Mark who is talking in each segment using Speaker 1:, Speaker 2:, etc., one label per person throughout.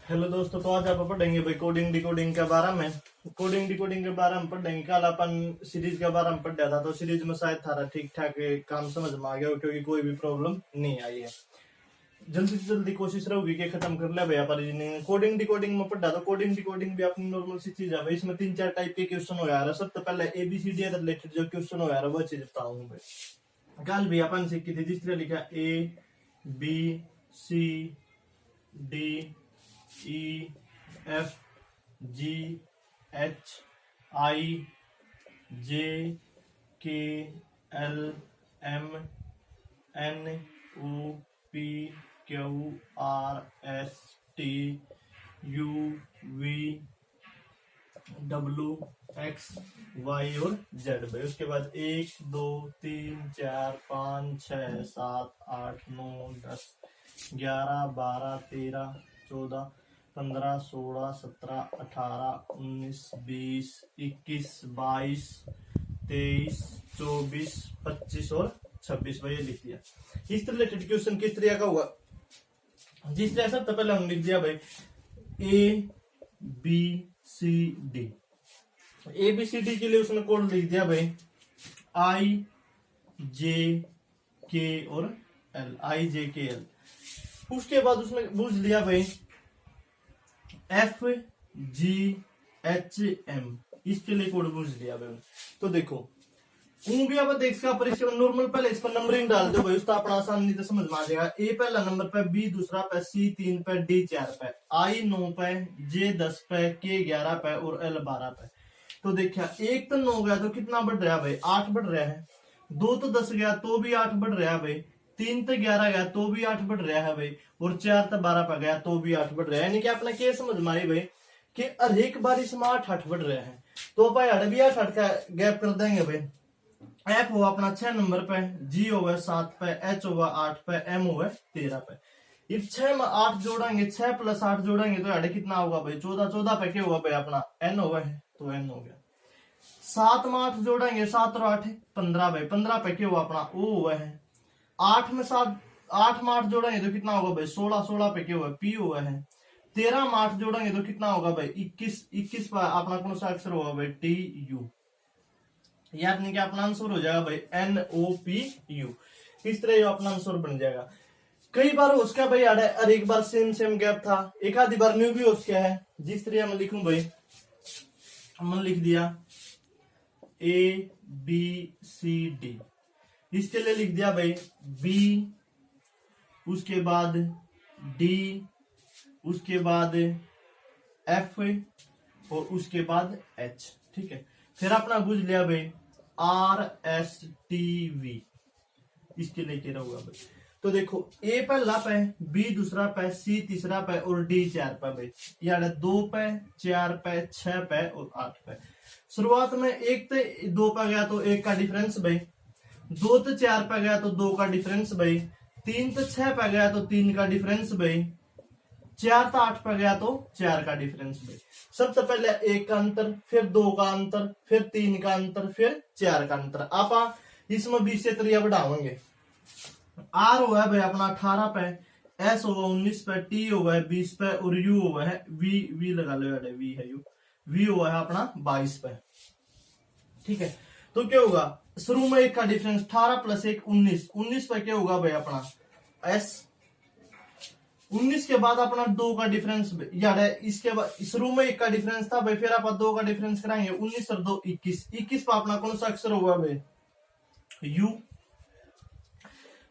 Speaker 1: Hello दोस्तों, तो आज आप पढ़ेंगे भाई कोडिंग डिकोडिंग के बारे में। कोडिंग डिकोडिंग के बारे में पढ़ेंगे। कल अपन सीरीज के बारे में पढ़ा था, तो सीरीज में शायद थारा ठीक ठाक काम समझ में आ गया, क्योंकि कोई भी प्रॉब्लम नहीं आई है। जल्दी से जल्दी कोशिश रहोगी कि खत्म कर ले भैया रीजनिंग। कोडिंग डिकोडिंग में पढ़ा, तो कोडिंग डिकोडिंग भी अपनी नॉर्मल सी चीज है भाई। इसमें 3-4 टाइप के क्वेश्चन हो यार। सबसे पहले एबीसीडी रिलेटेड जो क्वेश्चन हो यार, वो चीज बताऊंगा भाई। कल भी अपन सीखी थी, जिस तरह लिखा A B C D E F G H I J K L M N O P Q R S T U V W X Y और जेड भाई। उसके बाद 1 2 3 4 5 6 7 8 9 10 11 12 13 14 15 16 17 18 19 20 21 22 23 24 25 और 26 भाई लिख दिया। इस रिलेटेड क्वेश्चन किस तरह का हुआ, जिस तरह सबसे पहले हम लिख दिया भाई A B C D. A B C D के लिए उसने कोड लिख दिया भाई आई जे के और एल, आई जे के एल। उसके बाद उसने पूछ लिया भाई एफ जी एच एम, इसके लिए कोड पूछ लिया भाई। तो देखो भी आप देख इसका परीक्षा नॉर्मल, पहले इस पर नंबरिंग डाल दो भाई, उसका अपना आसानी से समझ में आ जाएगा। ए पहला नंबर पे, बी दूसरा पे, सी 3 पे, डी 4 पे, आई 9 पे, जे 10 पे, के 11 पे और एल 12 पे। तो देखिए 1 तो 9 गया तो कितना बढ़ रहा है भाई, 8 बढ़ रहा है। 2 तो 10 गया तो भी 8 बढ़ रहा है भाई। 3 तो 11 गया तो भी 8 बढ़ रहा है भाई। और 4 तो 12 पे गया तो भी 8 बढ़ रहा है। यानी कि अपना क्या समझ में आई भाई कि हर एक बार इसमें 8 बढ़ रहे हैं। तो भाई हर भी 8 का गैप कर देंगे भाई। एफ होगा अपना 6 नंबर पे, जी होगा 7 पे, एच होगा 8 पे, एम होगा 13 पे। इस 6 में 8 जोड़ेंगे, 6 + 8 जोड़ेंगे तो यार कितना होगा भाई 14। 14 पे क्या होगा भाई अपना एन होगा, तो एन हो गया। 7 में 8 जोड़ेंगे, 7 और 8 15 भाई। 15 पे क्या होगा अपना ओ हुआ है। 8 में 8 जोड़ेंगे तो कितना होगा भाई 16। 16 पे क्या होगा पी हुआ है। 13 में 8 जोड़ेंगे तो कितना होगा भाई 21। 21 पर अपना कौन सा अक्षर होगा भाई टी यू। यानी कि अपना आंसर हो जाएगा भाई एन ओ पी यू। इस तरह ये अपना आंसर बन जाएगा। कई बार उसका भाई यार और एक बार सेम गैप था, एक आधी बार न्यू भी उसका है। जिस तरह मैं लिखूं भाई, हमने लिख दिया ए बी सी डी, इसके लिए लिख दिया भाई बी, उसके बाद डी, उसके बाद एफ और उसके बाद एच। ठीक है, फिर अपना बुझ लिया भाई आर एस टी वी, इसके लिए क्या होगा भाई। तो देखो ए पहला पे, बी दूसरा पे, सी तीसरा पे और डी 4 पे भाई। यार 2 पे, 4 पे, 6 पे और 8 पे। शुरुआत में 1 तो 2 पे गया तो 1 का डिफरेंस भाई। 2 तो 4 पे गया तो 2 का डिफरेंस भाई। 3 तो 6 पे गया तो 3 का डिफरेंस भाई। 4 तो 8 पे गया तो 4 का डिफरेंस भाई। सबसे पहले 1 का अंतर, फिर 2 का अंतर, फिर 3 का अंतर, फिर 4 का अंतर। आप इसमें 20 से त्रिया बढ़ावेंगे। आर हुआ है भाई अपना 18 पे, एस होगा 19 पे, टी होगा 20 पे और यू हुआ है वी लगा लो, वी है यू, वी हुआ है अपना 22 पे। ठीक है, तो क्या होगा शुरू में 1 का डिफरेंस 18 + 1 19। 19 पे क्या होगा भाई अपना एस। 19 के बाद अपना 2 का डिफरेंस यार है। इसके बाद शुरू में 1 का डिफरेंस था भाई, फिर आप 2 का डिफरेंस कराएंगे। 19 और 2 21। 21 पे अपना कौन सा अक्षर होगा भाई यू।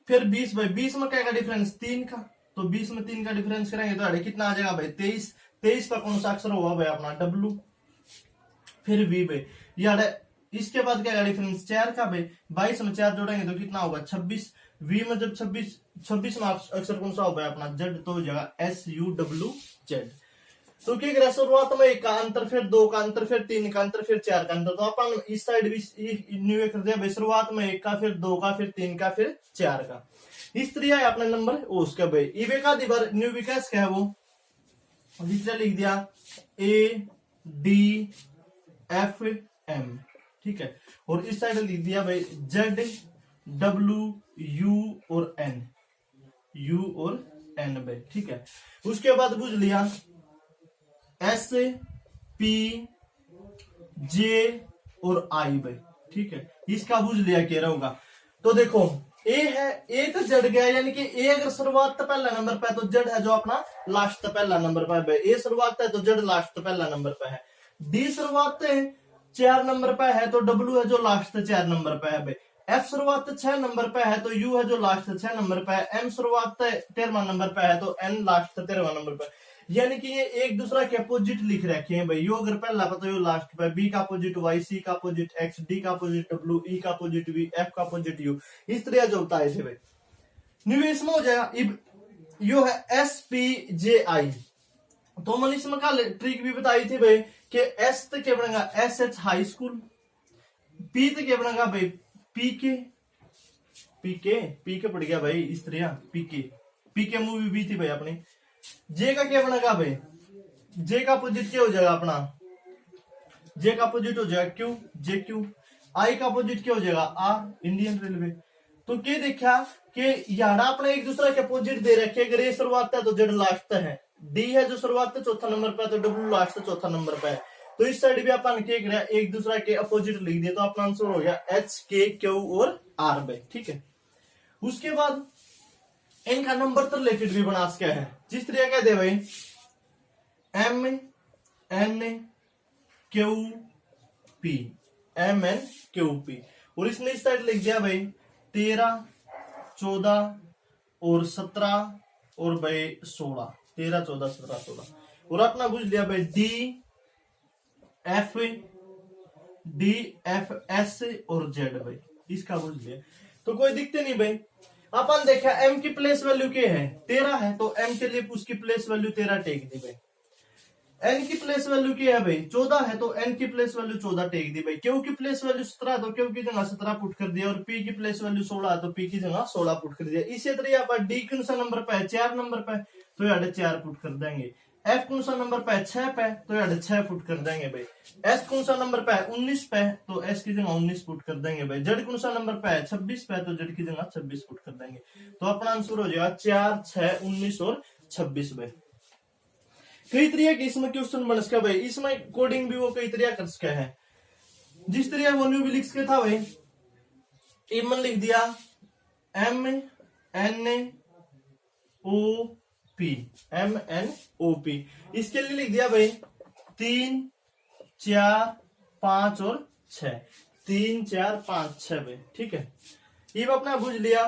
Speaker 1: फिर 20 भाई, 20 में क्या का डिफरेंस 3 का, तो 20 में 3 का डिफरेंस करेंगे तो यार कितना आ जाएगा भाई 23। 23 पर कौन सा अक्षर होगा भाई अपना डब्लू। फिर वी भाई, यार इसके बाद क्या डिफरेंस 4 का भाई। 22 में 4 जोड़ेंगे तो कितना होगा 26। वी में जब 26 में अक्षर कौन सा होगा अपना जेड, तो हो जाएगा एस यू डब्ल्यू जेड। तो क्या करें शुरुआत में 1 का अंतर, फिर 2 का अंतर, फिर 3 का अंतर, फिर 4 का अंतर। तो अपन इस साइड भी न्यू कर दिया भाई, शुरुआत में 1 का, फिर 2 का, फिर 3 का, फिर 4 का। इस तरह है अपना नंबर उसका भाई। ईवे का दीवार न्यू विकास क्या है वो, जिसने लिख दिया ए डी एफ एम। ठीक है, और इस साइड लिख दिया भाई जेड डब्ल्यू यू और एन, यू और एन भाई। ठीक है, उसके बाद बुझ लिया एस पी जे और आई भाई, ठीक है। इसका बुझ लिया कह रहा होगा। तो देखो ए है, ए तो जड़ गया, यानी कि ए अगर शुरुआत तो पहला नंबर पे है तो जड़ है जो अपना लास्ट तो पहला नंबर पे है। ए शुरुआत है तो जड़ लास्ट तो पहला नंबर पे है। डी शुरुआत 4 नंबर पे है तो डब्ल्यू है जो लास्ट 4 नंबर पे है भाई। एफ शुरुआत 6 नंबर पे है तो यू है जो लास्ट 6 नंबर पे है। एम शुरुआत 13वां नंबर पे है तो एन लास्ट 13वां नंबर पे है। यानी कि ये एक दूसरा के अपोजिट लिख रखे हैं भाई। यो अगर पहला पता यो लास्ट पे, बी का अपोजिट वाई, सी का अपोजिट एक्स, डी का अपोजिट डब्ल्यू, ई का अपोजिट वी, एफ का अपोजिट यू, इस तरह जो होता है भाई। निवेश में हो जाएगा इब यो है एस पी जे आई। तो मैंने इसमें का ट्रिक भी बताई थी भाई कि एस तक क्या बनेगा S H high school, P तक क्या बनेगा भाई पीके, पीके पड़ गया भाई इस तरह पीके मूवी भी थी भाई अपनी। जे का क्या बनेगा भाई, जे का अपोजिट क्या हो जाएगा अपना, जे का अपोजिट हो जाएगा क्यू, जे क्यू। आई का अपोजिट क्या हो जाएगा आर, इंडियन रेलवे। तो क्या देखा कि यारा अपने एक दूसरे के अपोजिट दे रखे। अगर ये शुरुआत है तो जेड लास्ट है, डी है जो शुरुआत है चौथा नंबर पे तो डब्ल्यू लास्ट चौथा नंबर पे है। तो इस साइड भी अपन क्या करें एक दूसरे के अपोजिट लिख दिया तो अपना आंसर हो गया एच के क्यू और आर भाई, ठीक है। उसके बाद इनका नंबर तो रिलेटेड भी बना सके है, जिस तरह कह दे भाई M N Q P, M N Q P. और इसने इस साइड लिख दिया भाई 13, 14 और 17 और भाई 16, 13, 14, 17, 16। और अपना बुझ लिया भाई डी एफ एस और जेड भाई, इसका बुझ लिया। तो कोई दिक्कत नहीं भाई। अपन देखा एम की प्लेस वैल्यू क्या है 13 है तो एम के लिए उसकी प्लेस वैल्यू 13 टेक दी भाई। एन की प्लेस वैल्यू क्या है भाई 14 है तो एन की प्लेस वैल्यू 14 टेक दी भाई। क्यू की प्लेस वैल्यू 17 तो क्यू की जगह 17 पुट कर दिया। और पी की प्लेस वैल्यू 16 है तो पी की जगह 16 पुट कर दिया। इसी तरह यहाँ पर डी कौन सा नंबर पे है 4 नंबर पे तो यहाँ 4 पुट कर देंगे। एफ कौन सा नंबर पे है 6 पे तो यहाँ 6 पुट कर देंगे भाई। एस कौन सा नंबर पे है 19 पे तो एस की जगह 19 पुट कर देंगे भाई। जेड कौन सा नंबर पे है 26 पे तो जेड की जगह 26 पुट कर देंगे। तो अपना आंसर हो जाएगा 4, 6, 19 और 26 भाई। कई तरह के इसमें क्वेश्चन बन सका भाई। इसमें कोडिंग भी वो कई तरह कर सके है। जिस तरह वो न्यू भी लिख सके था भाई, इमन लिख दिया M N O P, M N O P. इसके लिए लिख दिया भाई 3, 4, 5 और 6, 3, 4, 5, 6 भाई, ठीक है। ये अपना बुझ लिया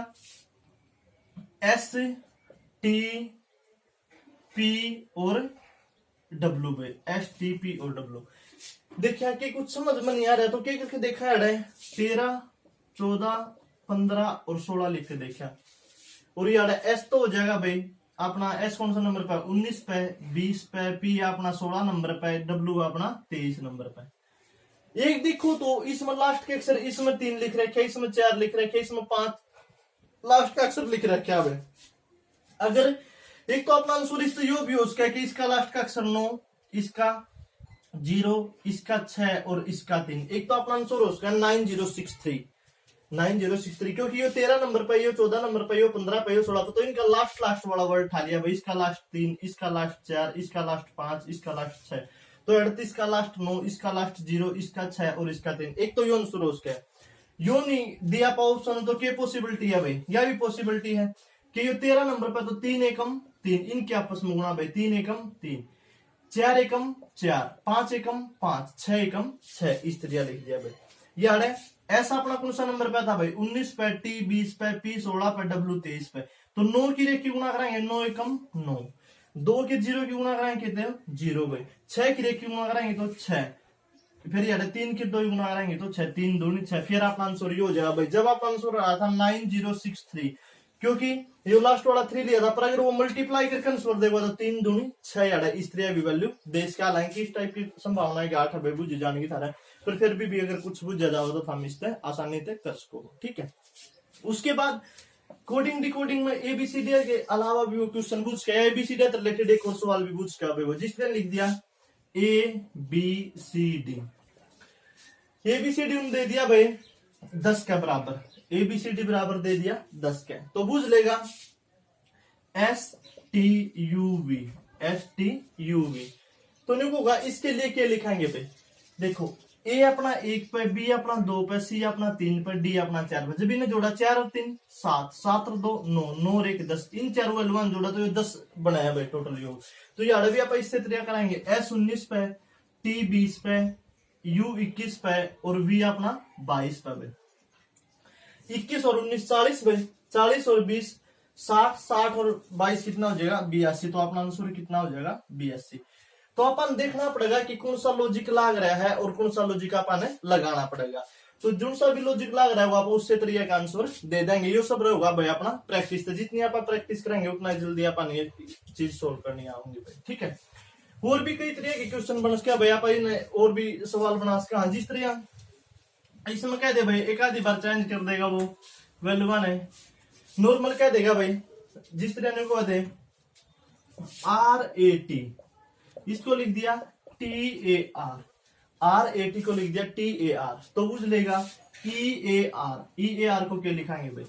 Speaker 1: एस टी पी और डब्ल्यू भाई, एस टी पी और डब्ल्यू। देखिए कि कुछ समझ में नहीं आ रहा तो क्या करके देखा है 13, 14, 15 और 16 लिख के देखा। और ये एस तो हो जाएगा भाई अपना एस कौन सा नंबर पे 19 पे, 20 पे, पी अपना 16 नंबर पे, डब्ल्यू अपना 23 नंबर पे। एक देखो तो इसमें लास्ट के अक्षर इसमें 3 लिख रखे, इसमें 4 लिख रखे, इसमें 5 लास्ट का अक्षर लिख रखे है। अगर एक तो अपना आंसर इस यो भी हो सका कि इसका लास्ट का अक्षर 9, इसका 0, इसका 6 और इसका 3। एक तो अपना आंसर हो सका 9063, 9063 क्योंकि ये 13 नंबर पे, ये 14 नंबर पे, ये 15 पे, ये 16 पे। तो इनका लास्ट वाला वर्ड उठा लिया भाई। इसका लास्ट 3, इसका लास्ट 4, इसका लास्ट 5, इसका लास्ट 6। तो 38 का लास्ट 9, इसका लास्ट 0, इसका 6 और इसका 3। एक तो यो आंसर हो सका। यो नहीं दिया पाओ ऑप्शन तो क्या पॉसिबिलिटी है भाई, यह भी पॉसिबिलिटी है कि ये 13 नंबर पे तो 3 एकम 3, इनके आपस में गुणा भाई 3 एकम 3, 4 एकम 4, 5 एकम 5, 6 एकम 6, इस तरह लिख दिया भाई। ये ऐसा अपना कौन सा नंबर पे था भाई 19 पे, टी 20 पे, पी 16 पे, डब्ल्यू 23 पे। तो 9 की रेख की गुणा कराएंगे 9 एकम 9, 2 के 0 की गुणा कराएंगे कितने 0 भाई, 6 की रेख की गुणा कराएंगे तो 6, फिर यार 3 के 2 गुणा कराएंगे तो 6, 3 दूनी 6। फिर आपका आंसर ये हो जाएगा भाई। जब आपका आंसर आया था 9063 क्योंकि ये लास्ट वाला 3 लिया था, पर अगर वो मल्टीप्लाई करके आंसर देगा तो 3 दूनी 6 यार इस तरह भी वैल्यू देश का। हालांकि इस टाइप की संभावना है कि 8 है बुझ जाने की था, पर फिर भी अगर कुछ बुझ जाओ तो हम इस आसानी से कर सको, ठीक है। उसके बाद कोडिंग डिकोडिंग में एबीसीडी के अलावा भी वो क्वेश्चन पूछ के एबीसीडी से रिलेटेड एक और सवाल भी पूछ के वो जिस तरह लिख दिया एबीसीडी, एबीसीडी दे दिया भाई 10 के बराबर, एबीसीडी बराबर दे दिया 10 के। तो बुझ लेगा S T U V, S T U V तो नहीं होगा, इसके लिए क्या लिखेंगे भाई, देखो ए अपना 1 पे, बी अपना 2 पे, सी अपना 3 पे, डी अपना 4 पे। जब इन्हें जोड़ा 4 और 3 7, 7 और 2 9, 9 और 1 10, इन चारों वैल्यूआं जोड़ा तो ये 10 बनाया भाई टोटल योग। तो ये भी आप इससे तरीका कराएंगे, एस 19 पे, टी 20 पे, यू 21 पे और वी अपना 22 पे भाई। 21 और 19 40 भाई, 40 और 20 60, 60 और 22 कितना हो जाएगा 82। तो अपना आंसर कितना हो जाएगा 82। तो अपन देखना पड़ेगा कि कौन सा लॉजिक लग रहा है और कौन सा लॉजिक अपन लगाना पड़ेगा। तो जो सा भी लॉजिक लग रहा है वो आप उससे तरीके का आंसर दे देंगे। ये सब रहेगा भाई अपना प्रैक्टिस। तो जितनी आप प्रैक्टिस करेंगे उतना जल्दी अपन ये चीज सोल्व करनी आऊंगी भाई, ठीक है। और भी कई तरह के क्वेश्चन बन सके भाई, आप और भी सवाल बना सके। हाँ, जिस तरह इसमें कह दे भाई एक आधी बार चेंज कर देगा वो वैल्यू वन है, नॉर्मल कह देगा भाई, जिस तरह को दे RAT, इसको लिख दिया TAR, RAT को लिख दिया TAR, तो बुझ लेगा EAR को क्या लिखाएंगे भाई,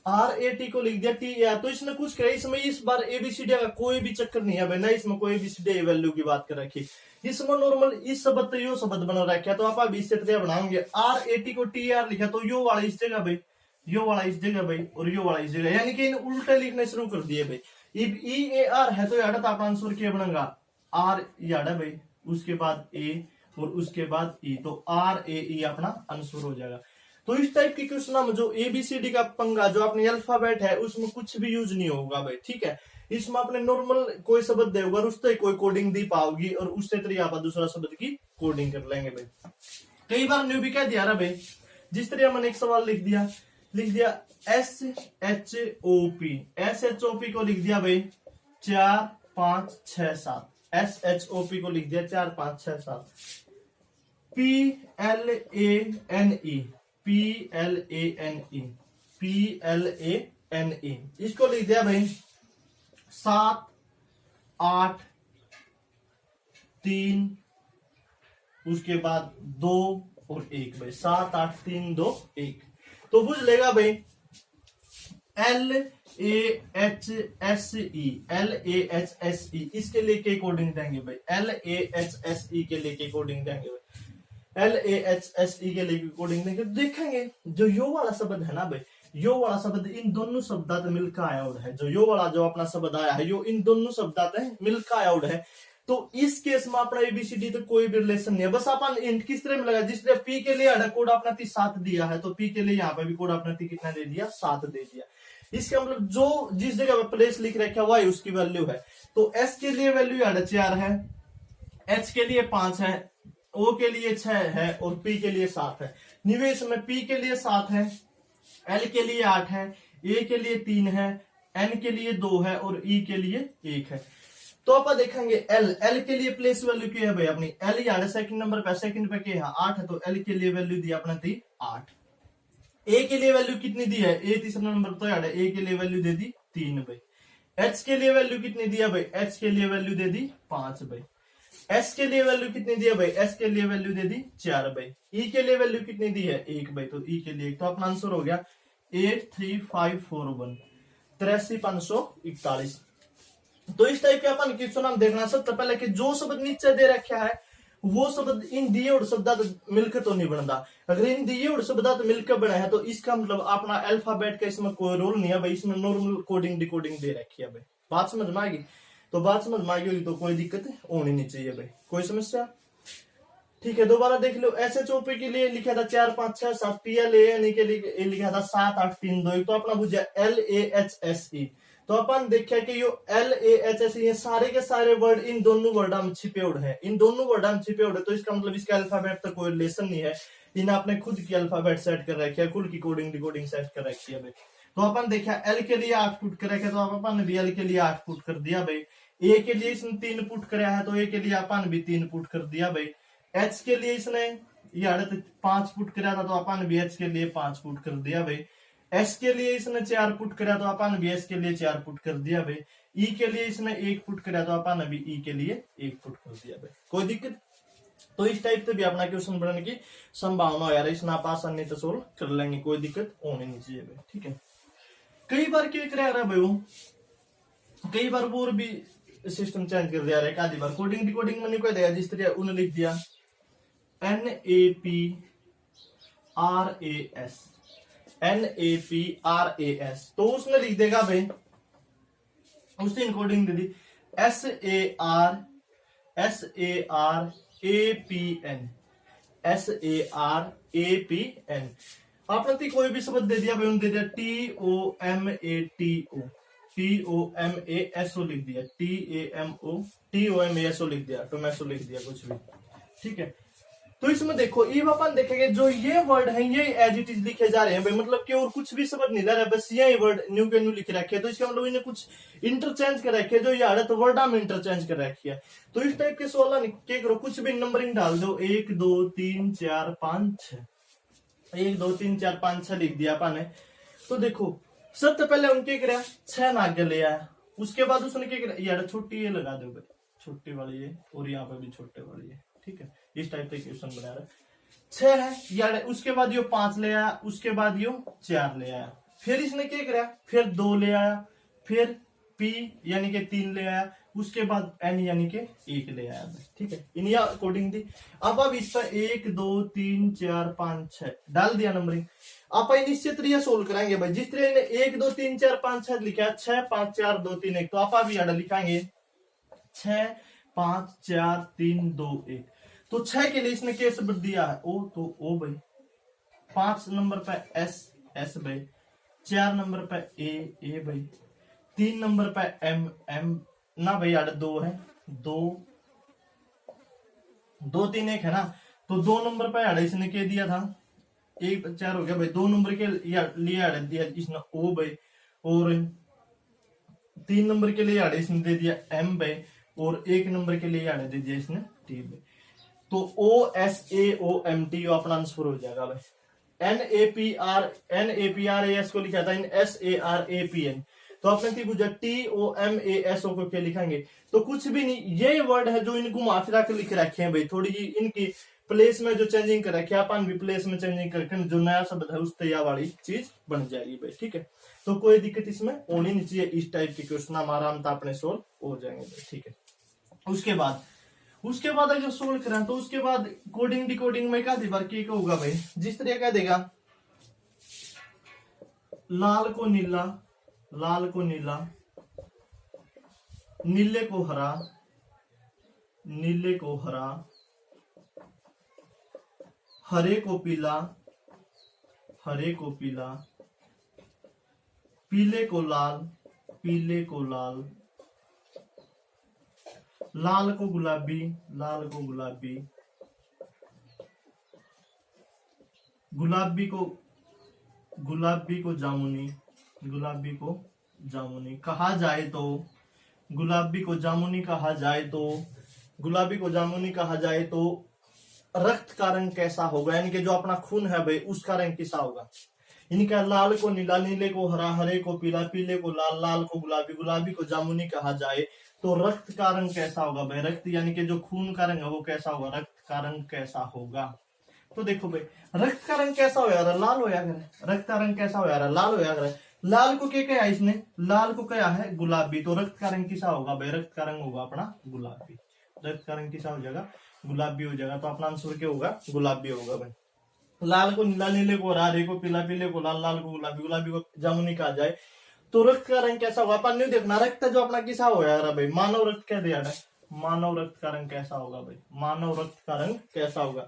Speaker 1: RAT को लिख दिया TAR। तो इसने कुछ कहा, इसमें इस बार ABCD का कोई भी चक्कर नहीं है भाई, ना इसमें कोई ABCD वैल्यू की बात कर रखी, इसमें नॉर्मल इस शब्द तो यो शब्द बना रखा। तो आप अभी इससे बनाएंगे, RAT को TAR लिखा तो यो वाला इस जगह भाई, यो वाला इस जगह भाई और यो वाला इस जगह, यानी कि इन उल्टे लिखने शुरू कर दिए भाई। EAR है तो यार आप आंसर क्या बनेगा R यार भाई, उसके बाद A और उसके बाद E, तो RAE अपना आंसर हो जाएगा। तो इस टाइप की क्वेश्चन में जो ABCD का पंगा जो अपने अल्फाबेट है उसमें कुछ भी यूज नहीं होगा भाई, ठीक है। इसमें अपने नॉर्मल कोई शब्द देगा और उससे कोई कोडिंग दी पाओगी और उससे तरीके आप दूसरा शब्द की कोडिंग कर लेंगे भाई। कई बार न्यू भी कह दिया रहा भाई, जिस तरह मैंने एक सवाल लिख दिया SHOP को लिख दिया भाई 4 5 6 7, SHOP को लिख दिया 4 5 6 7, PLANE इसको लिख दिया भाई 7 8 3 उसके बाद 2 और 1 भाई, 7 8 3 2 1। तो बुझ लेगा भाई LAHSE इसके लिए के कोडिंग देंगे भाई, LAHSE के लिए के कोडिंग देंगे भाई, LAHSE के लिए कोडिंग देंगे। देखेंगे जो यो वाला शब्द है ना भाई, यो वाला शब्द इन दोनों शब्दात मिलकर आया और है, जो यो वाला जो अपना शब्द आया है यो इन दोनों शब्दात मिलकर आया और है। तो इस केस में अपना ABCD तो कोई भी रिलेशन नहीं है, बस अपन इंट किस तरह में लगा, जिस तरह P के लिए कोड अपना 7 दिया है तो P के लिए यहाँ पे भी कोड अपना कितना दे दिया 7 दे दिया। इसका मतलब जो जिस जगह पे प्लेस लिख रखा हुआ है उसकी वैल्यू है। तो S के लिए वैल्यू 4 है, H के लिए 5 है, O के लिए 6 है और P के लिए 7 है। निवेश में P के लिए 7 है, L के लिए 8 है, A के लिए 3 है, N के लिए 2 है और E के लिए 1 है। तो आप देखेंगे L के लिए प्लेस वैल्यू क्या है भाई अपनी, L यार सेकंड नंबर पे, सेकंड पे क्या है 8 है, तो L के लिए वैल्यू दी अपना थी 8। A के लिए वैल्यू कितनी दी है, A तीसरा नंबर तो यार A के लिए वैल्यू दे दी 3 भाई। H के लिए वैल्यू कितनी दी है भाई, H के लिए वैल्यू दे दी 5 भाई। S के लिए वैल्यू कितनी दी है भाई, S के लिए वैल्यू दे दी 4 भाई। E के लिए वैल्यू कितनी दी है 1 भाई, तो E के लिए तो अपना आंसर हो गया 83541, 83541। तो इस टाइप के अपन क्वेश्चन हम देखना सबसे पहले कि जो शब्द नीचे दे रखा है वो शब्द इन दिए और शब्दात मिलकर तो नहीं बनता। अगर इन दिए और शब्दात मिलकर बना है तो इसका मतलब अपना अल्फाबेट का इसमें कोई रोल नहीं है भाई, इसमें नॉर्मल कोडिंग डिकोडिंग दे रखी है भाई। बात समझ में आएगी, तो बात समझ में आएगी होगी तो कोई दिक्कत होनी नहीं चाहिए भाई, कोई समस्या, ठीक है। दोबारा देख लो, SHOP के लिए लिखा था 4 5 6 7, PLANE के लिए लिखा था 7 8 3 2 1, तो अपना बुझा LAHSE। तो अपन देखा कि यो LAHSE ये सारे के सारे वर्ड इन दोनों वर्ड में छिपे उड़ है, इन दोनों वर्ड में छिपे उड़ है, तो इसका मतलब इसका अल्फाबेट तक कोई रिलेशन नहीं है, इन्हें आपने खुद की अल्फाबेट सेट कर रखी है, खुद की कोडिंग डिकोडिंग सेट कर रखी है भाई। तो अपन देखा L के लिए 8 पुट कर रखा, तो अपन ने भी L के लिए 8 पुट कर दिया भाई। A के लिए इसने 3 पुट कराया है, तो A के लिए अपन भी 3 पुट कर दिया भाई। H के लिए इसने ये 5 पुट कराया था, तो अपन भी H के लिए 5 पुट कर दिया भाई। S के लिए इसने 4 पुट कराया, तो अपन भी S के लिए 4 पुट कर दिया भाई। E के लिए इसने 1 पुट कराया, तो अपन भी E के लिए 1 पुट कर दिया भाई, कोई दिक्कत। तो इस टाइप से भी अपना क्वेश्चन बनाने की संभावना है यार, इसमें आप आसानी से सोल्व कर लेंगे, कोई दिक्कत होनी नहीं चाहिए भाई, ठीक है। कई बार क्या करा रहा भाई, कई बार और भी सिस्टम चेंज कर दिया है आधी बार। कोडिंग डिकोडिंग में नहीं कह दिया जिस तरह उन्हें लिख दिया NAPRAS, NAPRAS, तो उसमें लिख देगा भाई, उसने इनकोडिंग दे दी SARAPN, SARAPN। आपने कोई भी शब्द दे दिया भाई, उन्होंने दे दिया TOMASO लिख दिया, TOMASO लिख दिया, टोमेसो लिख दिया, कुछ भी, ठीक है। तो इसमें देखो ये अपन देखेंगे जो ये वर्ड है ये एज इट इज लिखे जा रहे हैं भाई, मतलब कि और कुछ भी शब्द नहीं ले रहा है, बस ये वर्ड न्यू के न्यू लिख रखे हैं। तो इसका मतलब इन्हें कुछ इंटरचेंज कर रखे है, जो ये है तो वर्डा में इंटरचेंज कर रखी है। तो इस टाइप के सवाल क्या करो, कुछ भी नंबरिंग डाल दो, 1 2 3 4 5 6, 1 2 3 4 5 6 लिख दिया अपन ने। तो देखो सबसे पहले उनके क्या 6 ना आगे ले आया, उसके बाद उसने क्या किया, यार छोटी ये लगा दो भाई, छोटी वाली ये, और यहाँ पे भी छोटे वाली ये, ठीक है। इस टाइप का क्वेश्चन बना रहा है। 6 है यार, उसके बाद यो 5 ले आया, उसके बाद यो 4 ले आया, फिर इसने क्या किया, फिर 2 ले आया, फिर P यानी कि 3 ले आया, उसके बाद N यानी कि 1 ले आया, ठीक है। इन्हीं अकॉर्डिंग थी। अब इस पर 1 2 3 4 5 6 डाल दिया नंबरिंग। आप निश्चित तरीके सोल्व कराएंगे भाई, जिस तरह ने 1 2 3 4 5 6 लिखा, 6 5 4 2 3 1, तो आप भी यहाँ लिखाएंगे 6 5 4 3 2 1। तो 6 के लिए इसने क्या शब्द दिया है, ओ, तो ओ भाई, 5 नंबर पे S भाई, 4 नंबर पे A भाई, 3 नंबर पे M ना भाई, यार 2 है, 2 2 3 1 है ना, तो 2 नंबर पे यार इसने क्या दिया था, 1 4 हो गया भाई, 2 नंबर के लिए यार दिया इसने O भाई, और 3 नंबर के लिए यार इसने दे दिया M भाई, और 1 नंबर के लिए यार दे दिया इसने T भाई। तो OSAOMT अपना आंसर हो जाएगा भाई। NAPRAS को लिखा था इन SARAPN, तो आपने पूछा TOMASO को क्या लिखेंगे, तो कुछ भी नहीं, ये वर्ड है जो इनको घुमा फिरा के लिख रखे हैं भाई, थोड़ी इनकी प्लेस में जो चेंजिंग कर रखे हैं, अपन भी प्लेस में चेंजिंग करके जो नया शब्द है उस तैयार वाली चीज बन जाएगी भाई, ठीक है। तो कोई दिक्कत इसमें होनी नहीं चाहिए, इस टाइप के क्वेश्चन हमारा हम अपने सोल्व हो जाएंगे भाई, ठीक है। उसके बाद अगर सोल्व करें तो उसके बाद कोडिंग डिकोडिंग में क्या बार क्या होगा भाई, जिस तरह क्या देगा, लाल को नीला, लाल को नीला, नीले को हरा, नीले को हरा, हरे को पीला, हरे को पीला, पीले को लाल, पीले को लाल, लाल को गुलाबी, लाल को गुलाबी, गुलाबी को जामुनी, गुलाबी को जामुनी कहा जाए तो, गुलाबी को जामुनी कहा जाए तो, गुलाबी को जामुनी कहा जाए तो रक्त का रंग कैसा होगा, यानी कि जो अपना खून है भाई उसका रंग कैसा होगा। इनका लाल को नीला, नीले को हरा, हरे को पीला, पीले को लाल, लाल को गुलाबी, गुलाबी को जामुनी कहा जाए तो रक्त का रंग कैसा होगा भाई, रक्त यानी कि जो खून का रंग है वो कैसा होगा, रक्त का रंग कैसा होगा। तो देखो भाई रक्त का रंग कैसा हो यार, लाल हो यार, रक्त का रंग कैसा हो यार, लाल हो यार। लाल को क्या कहा इसने, लाल को क्या है गुलाबी, तो रक्त का रंग किसा होगा भाई, रक्त का रंग होगा अपना गुलाबी, रक्त का रंग किसा हो जाएगा, गुलाबी हो जाएगा। तो अपना आंसर क्या होगा, गुलाबी होगा भाई। लाल को नीला, नीले को हरा, हरे को पीला, पीले को लाल, लाल को गुलाबी, गुलाबी को जामुनी कहा जाए तो रक्त का रंग कैसा होगा, अपन नहीं देखना रक्त जो अपना किसा हो यार भाई, मानव रक्त कह दिया है, मानव रक्त का रंग कैसा होगा भाई, मानव रक्त का रंग कैसा होगा।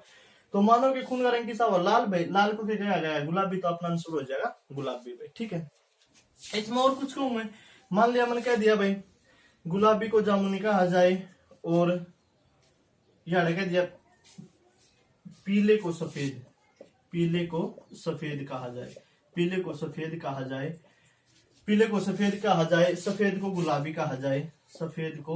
Speaker 1: तो मानव के खून का रंग किसा होगा, लाल भाई, लाल को क्या कहा गया गुलाबी, तो अपना आंसर हो जाएगा गुलाबी भाई, ठीक है। इसमें और कुछ कहूं मैं, मान लिया मैंने कह दिया भाई गुलाबी को जामुनी कहा जाए, और यार कह दिया पीले को सफेद, पीले को सफेद कहा जाए, पीले को सफेद कहा जाए, पीले को सफेद कहा जाए, सफेद को गुलाबी कहा जाए, सफेद को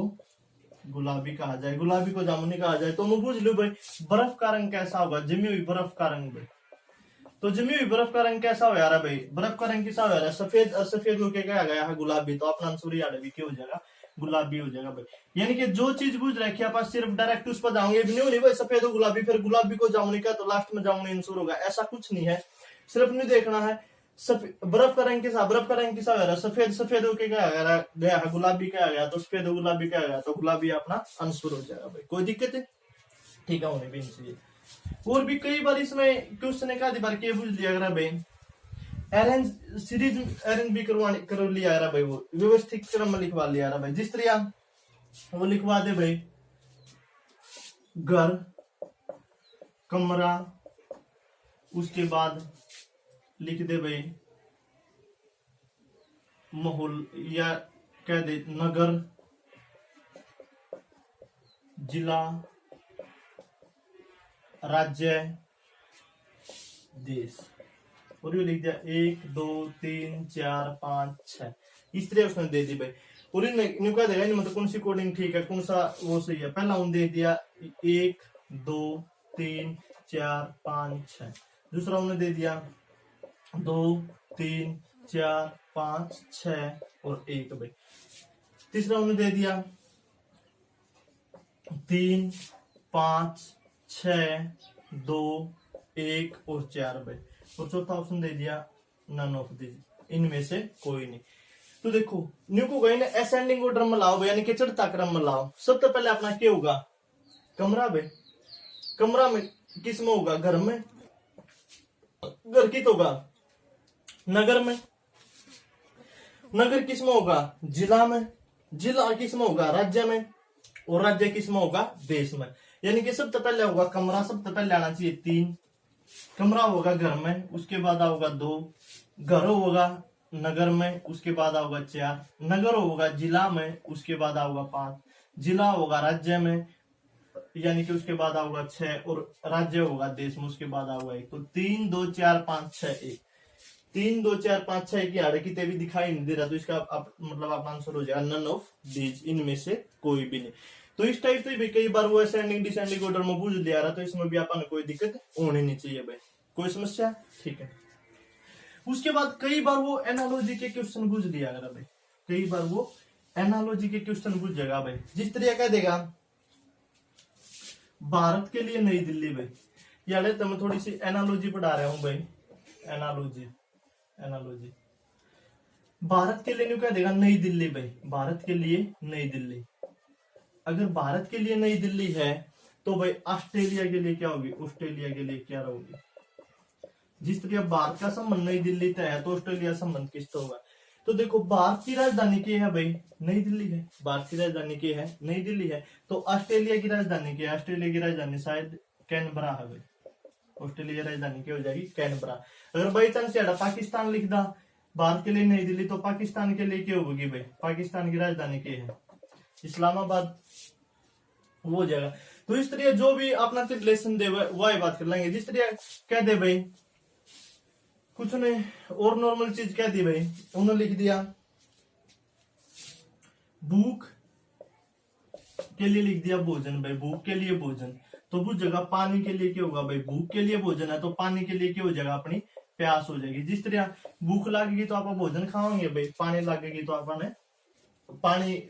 Speaker 1: गुलाबी कहा जाए, गुलाबी को जामुनी कहा जाए। तो मैं पूछ लू भाई बर्फ का रंग कैसा होगा, जमी हुई बर्फ का रंग भाई, तो जमी हुई बर्फ का रंग कैसा हो यार भाई, बर्फ का रंग कैसा हो यार, सफेद, और सफेद को क्या गया है गुलाबी, तो अपना आंसर यार भी क्या हो जाएगा, गुलाबी हो जाएगा भाई। यानी कि जो चीज बुझ रखी है आप सिर्फ डायरेक्ट उस पर जाओगे, नहीं भाई सफेद और गुलाबी फिर गुलाबी को जामुनी का, तो लास्ट में जामुनी आंसर होगा, ऐसा कुछ नहीं है। सिर्फ नहीं देखना है बर्फ का रंग किसा, बर्फ का रंग किसा हो रहा है, सफेद सफेद होके क्या गया है, गुलाबी क्या गया, तो सफेद गुलाबी क्या गया, तो गुलाबी अपना आंसर हो जाएगा भाई। कोई दिक्कत है? ठीक है, होने भी नहीं चाहिए। और भी कई बार इसमें क्वेश्चन एक आधी बार के पूछ लिया अगर भाई, अरेंज सीरीज अरेंज भी कर लिया रहा भाई, वो व्यवस्थित क्रम में लिखवा लिया रहा भाई। जिस तरह वो लिखवा दे भाई, घर, कमरा, उसके बाद लिख दे भाई माहौल, या कह दे नगर, जिला, राज्य, देश। और ये लिख दिया 1 2 3 4 5 6, इस तरह उसने दे दी भाई। और इन्हें कह देगा मतलब कौन सी कोडिंग ठीक है, कौन सा वो सही है। पहला उन्हें दे दिया 1 2 3 4 5 6, दूसरा उन्हें दे दिया 2 3 4 5 6 और 1 भाई। तीसरा उन्हें दे दिया 3 5 6 2 1 और 4 भाई। और चौथा ऑप्शन दे दिया नन ऑफ दिस, इनमें से कोई नहीं। तो देखो न्यू को गई ना असेंडिंग ऑर्डर में लाओ यानी कि चढ़ता क्रम में लाओ। सबसे पहले अपना क्या होगा, कमरा भाई। कमरा में किस में होगा, घर में। घर कित होगा, नगर में। नगर किस में होगा, जिला में। जिला किस में होगा, राज्य में। और राज्य किस में होगा, देश में। यानी कि सबसे पहले होगा कमरा, सबसे पहले आना चाहिए 3। कमरा होगा घर में, उसके बाद होगा 2। घर होगा नगर में, उसके बाद होगा 4। नगर होगा जिला में, उसके बाद होगा 5। जिला होगा राज्य में, यानी कि उसके बाद होगा 6। और राज्य होगा देश में, उसके बाद होगा 1। तो 3 2 4 5 6 1। 3 2 4 5 6 की आड़े की भी दिखाई नहीं दे रहा, तो इसका मतलब आपका आंसर हो जाएगा नन ऑफ दीज, इनमें से कोई भी नहीं। तो इस टाइप से भी कई बार वो असेंडिंग डिसेंडिंग ऑर्डर में पूछ लिया रहा, तो इसमें भी अपन कोई दिक्कत होनी नहीं चाहिए भाई। कोई समस्या, ठीक है। उसके बाद कई बार वो एनालॉजी के क्वेश्चन पूछ लिया अगर भाई, कई बार वो एनालॉजी के क्वेश्चन पूछ जाएगा भाई। जिस तरह कह देगा भारत के लिए नई दिल्ली भाई, यार तो मैं थोड़ी सी एनालॉजी पढ़ा रहा हूं भाई। एनालॉजी एनालॉजी भारत के लिए नहीं कह देगा नई दिल्ली भाई, भारत के लिए नई दिल्ली। अगर भारत के लिए नई दिल्ली है तो भाई ऑस्ट्रेलिया के लिए क्या होगी, ऑस्ट्रेलिया के लिए क्या होगी। जिस तरह भारत का संबंध नई दिल्ली तय है, तो ऑस्ट्रेलिया संबंध किस तो होगा। तो देखो भारत की राजधानी क्या है भाई, नई दिल्ली है। भारत की राजधानी क्या है, नई दिल्ली है। तो ऑस्ट्रेलिया की राजधानी क्या है, ऑस्ट्रेलिया की राजधानी शायद कैनबरा है भाई। ऑस्ट्रेलिया की राजधानी क्या हो जाएगी, कैनबरा। अगर बाई चांस पाकिस्तान लिख दा भारत के लिए नई दिल्ली, तो पाकिस्तान के लिए क्या होगी भाई, पाकिस्तान की राजधानी क्या है, इस्लामाबाद, वो हो जाएगा। तो इस तरह जो भी अपना रिलेशन दे वही बात कर लेंगे। जिस तरह कह दे भाई कुछ ने और नॉर्मल चीज कह दी भाई, उन्होंने लिख दिया भूख के लिए लिख दिया भोजन भाई, भूख के लिए भोजन। तो वो जगह पानी के लिए क्या होगा भाई, भूख के लिए भोजन है तो पानी के लिए क्या हो जाएगा, अपनी प्यास हो जाएगी। जिस तरह भूख लगेगी तो आप भोजन खाओगे भाई, पानी लगेगी तो आपने पानी,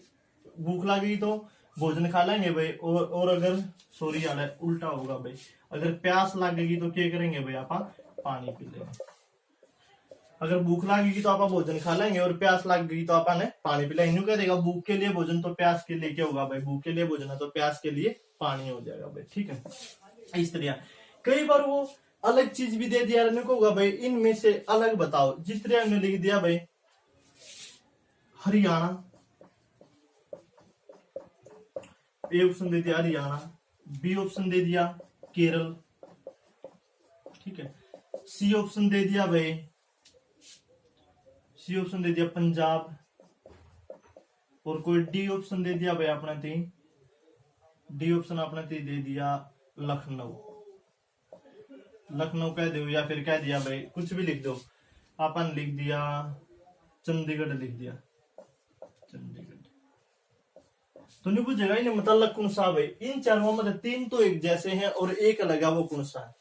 Speaker 1: भूख लगेगी तो भोजन खा लेंगे भाई। और अगर सॉरी यार उल्टा होगा भाई, अगर प्यास लगेगी तो क्या करेंगे भाई, आप पानी पी लेंगे। अगर भूख लगेगी तो आप भोजन खा लेंगे और प्यास लगेगी तो आपने पानी पी लेंगे। कह देगा भूख के लिए भोजन तो प्यास के लिए क्या होगा भाई, भूख के लिए भोजन है तो प्यास के लिए पानी हो जाएगा भाई, ठीक है। इस तरह कई बार वो अलग चीज भी दे दिया को होगा भाई, इनमें से अलग बताओ। जिस तरह हमने लिख दिया भाई हरियाणा, ए ऑप्शन दे दिया हरियाणा, बी ऑप्शन दे दिया केरल, ठीक है। सी ऑप्शन दे दिया भाई, सी ऑप्शन दे दिया पंजाब। और कोई डी ऑप्शन दे दिया भाई अपना तीन, डी ऑप्शन अपना तीन दे दिया लखनऊ। लखनऊ कह दो या फिर कह दिया भाई कुछ भी लिख दो, अपन लिख दिया चंडीगढ़, लिख दिया चंडीगढ़। तो नहीं पूछेगा इन्हें मतलब कौन सा भाई, इन चारों में तीन तो एक जैसे हैं और एक अलग है, वो कौन सा है।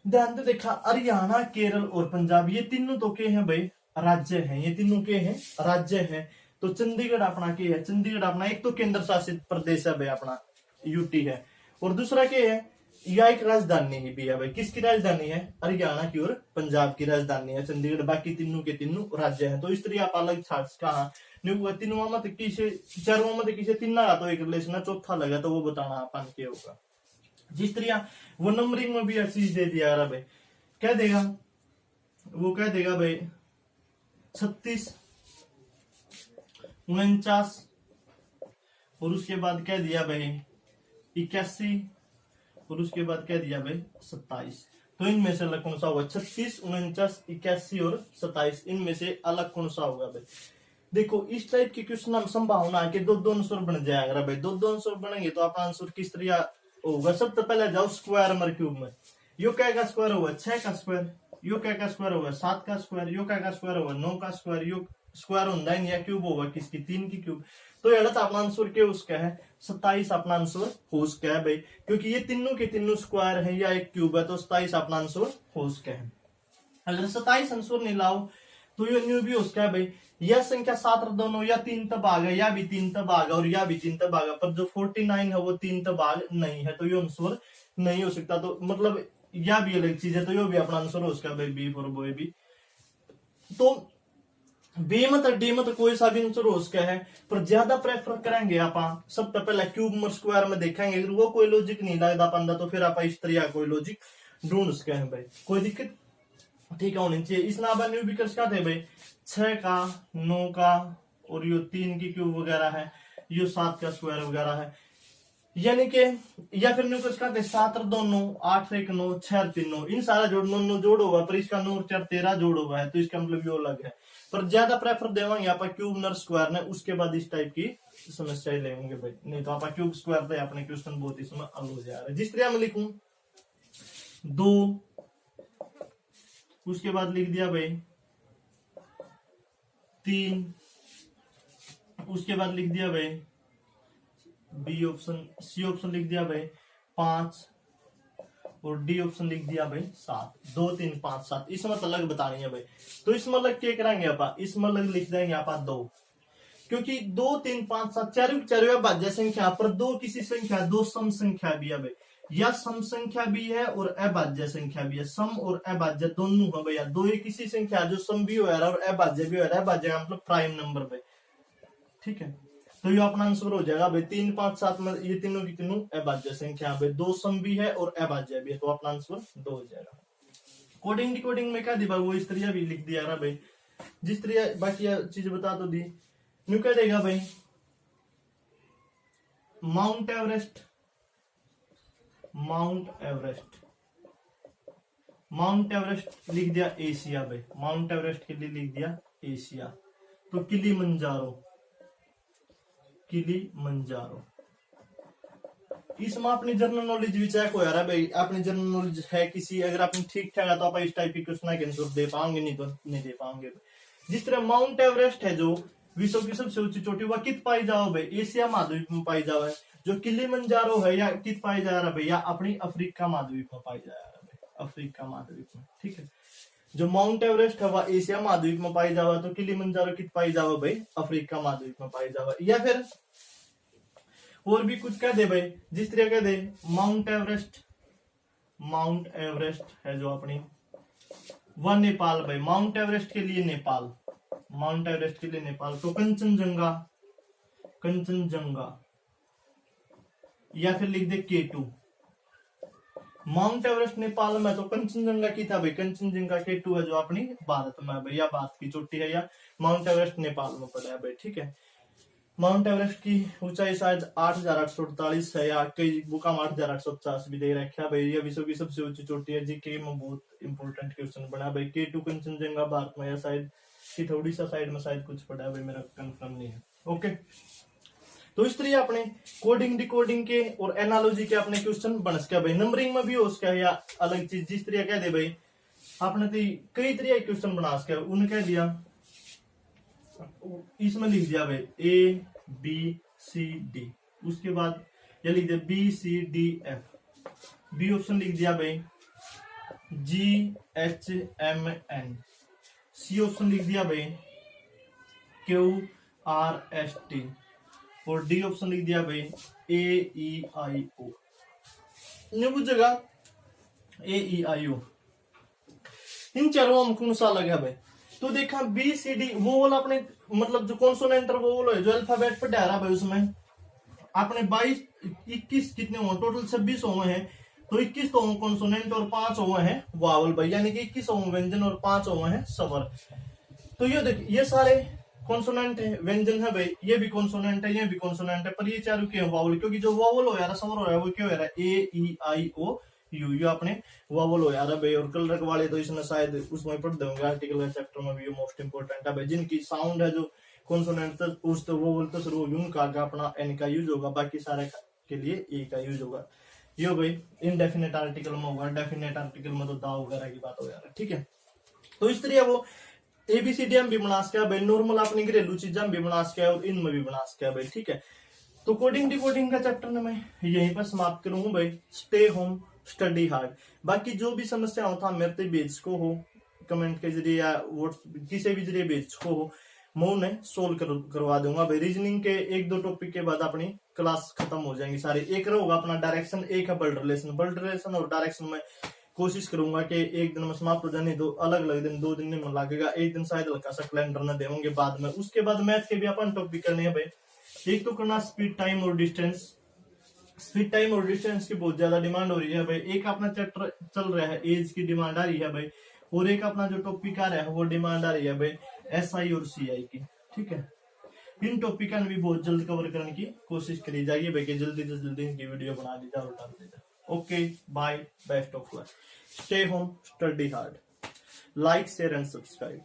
Speaker 1: ध्यान से देखा हरियाणा, केरल और पंजाब ये तीनों तो के हैं भाई, राज्य हैं। ये तीनों के हैं, राज्य हैं। तो चंडीगढ़ अपना के है, चंडीगढ़ अपना एक तो केंद्र शासित प्रदेश है भाई, अपना यूटी है। और दूसरा के है यह एक राजधानी ही भी है भाई। किसकी राजधानी है? हरियाणा की और पंजाब की राजधानी है चंडीगढ़। बाकी तीनों के तीनों राज्य हैं। तो इस तरह आप अलग छाट कहा तीनों मत किसे चारों मत किसे तीन का तो एक रिलेशन है, चौथा लगा तो वो बताना अपन के होगा। जिस तरह वो नंबरिंग में भी हर चीज दे दिया भाई, क्या देगा वो, क्या देगा भाई 36 49 और उसके बाद क्या दिया भाई 81 और उसके बाद क्या दिया भाई 27। तो इनमें से अलग कौन सा होगा? 36 49 81 और 27 इनमें से अलग कौन सा होगा भाई? देखो इस टाइप के क्वेश्चन हम संभावना है कि दो आंसर बन जाएगा भाई। दो आंसर बनेंगे तो अपना आंसर किस तरह होगा? सबसे पहले जाओ स्क्वायर नंबर क्यूब में। यो क्या का स्क्वायर होगा 6 का स्क्वायर, यो क्या का स्क्वायर होगा 7 का स्क्वायर, यो क्या का स्क्वायर होगा 9 का स्क्वायर, यो स्क्वायर होता है या क्यूब होगा किसकी 3 की क्यूब। तो ये अपना आंसर क्या उसका है 27 अपना आंसर हो उसका है भाई, क्योंकि ये तीनों के तीनों स्क्वायर है या एक क्यूब है तो 27 अपना आंसर हो उसका है। अगर 27 आंसर नहीं लाओ तो ये न्यू भी उसका है भाई। यह संख्या 7 दोनों या 3 तब आ गया या भी 3 तब आ गया और या भी 3 तब आ गया, पर जो 49 है वो 3 तब आ नहीं है तो ये आंसर नहीं हो सकता। तो मतलब या भी अलग चीज है तो ये भी अपना आंसर हो उसका भाई बी फॉर बॉय बी। तो बी मत डी मत कोई सा भी आंसर हो उसका है, पर ज्यादा प्रेफर करेंगे आप सबसे पहले क्यूब और स्क्वायर में देखेंगे। अगर वो कोई लॉजिक नहीं लगता पंदा तो फिर आप इस तरह कोई लॉजिक ढूंढ सकते हैं भाई, कोई दिक्कत ठीक है होनी चाहिए। इस नाम न्यू विकल्प क्या थे भाई 6 का 9 का और यो 3 की क्यूब वगैरह है, यो 7 का स्क्वायर वगैरह है, यानी कि या फिर न्यू का 7 2 9 8 1 9 6 3 9 इन सारा जोड़ 9 जोड़ होगा, पर इसका 9 4 13 जोड़ होगा है तो इसका मतलब ये अलग है। पर ज्यादा प्रेफर देवांगे आप क्यूब नर स्क्वायर ने, उसके बाद इस टाइप की समस्या लेंगे भाई, नहीं तो आप क्यूब स्क्वायर पे अपने क्वेश्चन बहुत इसमें अलग हो जा रहा है। जिस तरह मैं लिखूं 2 उसके बाद लिख दिया भाई 3 उसके बाद लिख दिया भाई बी ऑप्शन, सी ऑप्शन लिख दिया भाई 5 और डी ऑप्शन लिख दिया भाई 7। 2 3 5 7 इसमें अलग बतानी है भाई। तो इसमें अलग क्या करेंगे आप, इसमें अलग लिख देंगे आप 2, क्योंकि 2 3 5 7 चारों भाज्य संख्या पर 2 किसी संख्या 2 सम संख्या भी है भाई, या सम संख्या भी है और अभाज्य संख्या भी है। सम और अभाज्य दोनों है भैया, दो ही किसी संख्या जो सम भी हो रहा है और अभाज्य भी हो रहा है। अभाज्य का मतलब प्राइम नंबर भाई, ठीक है। तो ये अपना आंसर हो जाएगा भाई 3 5 7 में ये तीनों की तीनों अभाज्य संख्या भाई, 2 सम भी है और अभाज्य भी है तो अपना आंसर 2 हो जाएगा। कोडिंग डिकोडिंग में क्या दी भाई वो इस तरह भी लिख दिया रहा भाई, जिस तरह बाकी चीज बता तो दी। न्यू क्या देगा भाई mount Everest, mount Everest, mount Everest लिख दिया एशिया भाई, माउंट एवरेस्ट के लिए लिख दिया एशिया। तो किलिमंजारो, किलिमंजारो इसमें अपनी जनरल नॉलेज भी चेक हो रहा है भाई, अपनी जनरल नॉलेज है किसी अगर आपने ठीक ठाक है तो आप इस टाइप की क्वेश्चन के आंसर दे पाओगे, नहीं तो नहीं दे पाओगे। जिस तरह माउंट एवरेस्ट है जो विश्व की सबसे ऊंची चोटी वह कित पाई जाओ भाई एशिया महाद्वीप में पाई जाओ है। जो किलिमंजारो है या कित पाई जा रहा है भैया अपनी अफ्रीका महाद्वीप में पाई जा रहा है भाई, अफ्रीका महाद्वीप में, ठीक है। जो माउंट एवरेस्ट है वह एशिया महाद्वीप में पाई जावा तो किलिमंजारो कित पाई जावा भाई अफ्रीका महाद्वीप में पाई जावा। या फिर और भी कुछ कह दे भाई, जिस तरह कह दे माउंट एवरेस्ट, माउंट एवरेस्ट है जो अपनी वह नेपाल भाई, माउंट एवरेस्ट के लिए नेपाल, माउंट एवरेस्ट के लिए नेपाल। तो कंचनजंगा, कंचनजंगा या फिर लिख दे K2। माउंट एवरेस्ट नेपाल में तो कंचनजंगा की था भाई, कंचनजंगा K2 है जो अपनी भारत में भाई, या भारत की चोटी है, या माउंट एवरेस्ट नेपाल में पड़ा है भाई, ठीक है। माउंट एवरेस्ट की ऊंचाई शायद 8,848 है या कई बुका में 8,850 भी दे रखा है भाई। यह विश्व की सबसे ऊंची चोटी है, जीके में बहुत इंपोर्टेंट क्वेश्चन बना भाई। K2 कंचनजंगा भारत में या शायद की थोड़ी सा साइड में शायद कुछ पड़ा है भाई, मेरा कंफर्म नहीं है। ओके, तो इस तरह अपने कोडिंग डिकोडिंग के और एनालॉजी के अपने क्वेश्चन बन सके भाई। नंबरिंग में भी हो सके या अलग चीज, जिस तरह कह दे भाई आपने तो कई तरह के क्वेश्चन बना सके। उन्हें कह दिया इसमें लिख दिया भाई ABCD, उसके बाद ये लिख दिया BCDF, बी ऑप्शन लिख दिया भाई GHMN, सी ऑप्शन लिख दिया भाई QRST और डी ऑप्शन लिख दिया भाई AEIO। न्यू बुझेगा ए ई आई ओ, इन चारों में कौन सा लगा भाई? तो देखा बी सी डी वो वाला अपने मतलब जो कॉन्सोनेंट वो वाला है जो अल्फाबेट पर डायरा भाई, उसमें आपने 22 21 कितने हुए टोटल 26 हुए हैं, तो 21 तो कॉन्सोनेंट और 5 हुए हैं वावल भाई, यानी कि 21 हुए व्यंजन और 5 हुए हैं स्वर। तो ये देखिए ये सारे कॉन्सोनेंट है, व्यंजन है भाई, ये भी कॉन्सोनेंट है, ये भी कॉन्सोनेंट है, पर ये चारों क्या है वावल, क्योंकि जो वावल हो यार स्वर हो रहा है वो क्या हो रहा है ए ई आई ओ यू, ये अपने वावल हो यार भाई। और कलर वाले तो इसमें शायद उसमें पढ़ देंगे आर्टिकल का चैप्टर में भी, ये मोस्ट इंपोर्टेंट है भाई, जिनकी साउंड है जो कॉन्सोनेंट उस तो वो तो शुरू उनका अपना एन का यूज होगा, बाकी सारे के लिए ए का यूज होगा। ये भाई इनडेफिनेट आर्टिकल में होगा, डेफिनेट आर्टिकल में तो दा वगैरह की बात हो यार, ठीक है। तो इस तरह वो एबीसीडी हम भी बना सके भाई, नॉर्मल अपनी घरेलू चीजें हम भी बना सके और इनमें भी बना सके भाई, ठीक है। तो कोडिंग डिकोडिंग का चैप्टर में मैं यहीं पर समाप्त करूंगा भाई। स्टे होम स्टडी हार्ड, बाकी जो भी समस्या होता मेरे से भेज को हो कमेंट के जरिए या किसी भी जरिए भेज को हो, मैं उन्हें सोल्व करवा दूंगा भाई। रीजनिंग के 1-2 टॉपिक के बाद अपनी क्लास खत्म हो जाएंगी सारी। एक होगा अपना डायरेक्शन, एक है बल्ड रिलेशन और डायरेक्शन में कोशिश करूंगा कि एक दिन में समाप्त हो जाने, दो अलग अलग दिन 2 दिन में लगेगा, एक दिन शायद हल्का सा कैलेंडर न देंगे बाद में। उसके बाद मैथ के भी अपन टॉपिक करने हैं भाई। एक तो करना स्पीड टाइम और डिस्टेंस, स्पीड टाइम और डिस्टेंस की बहुत ज्यादा डिमांड हो रही है भाई। एक अपना चैप्टर चल रहा है एज की डिमांड आ रही है भाई, और एक अपना जो टॉपिक आ रहा है वो डिमांड आ रही है भाई एसआई और सीआई की, ठीक है। इन टॉपिक का भी बहुत जल्द कवर करने की कोशिश करी जाएगी भाई, कि जल्दी से जल्दी इनकी वीडियो बना दी जाए और डाल दी जाए। Okay bye, best of luck, stay home study hard, like share and subscribe.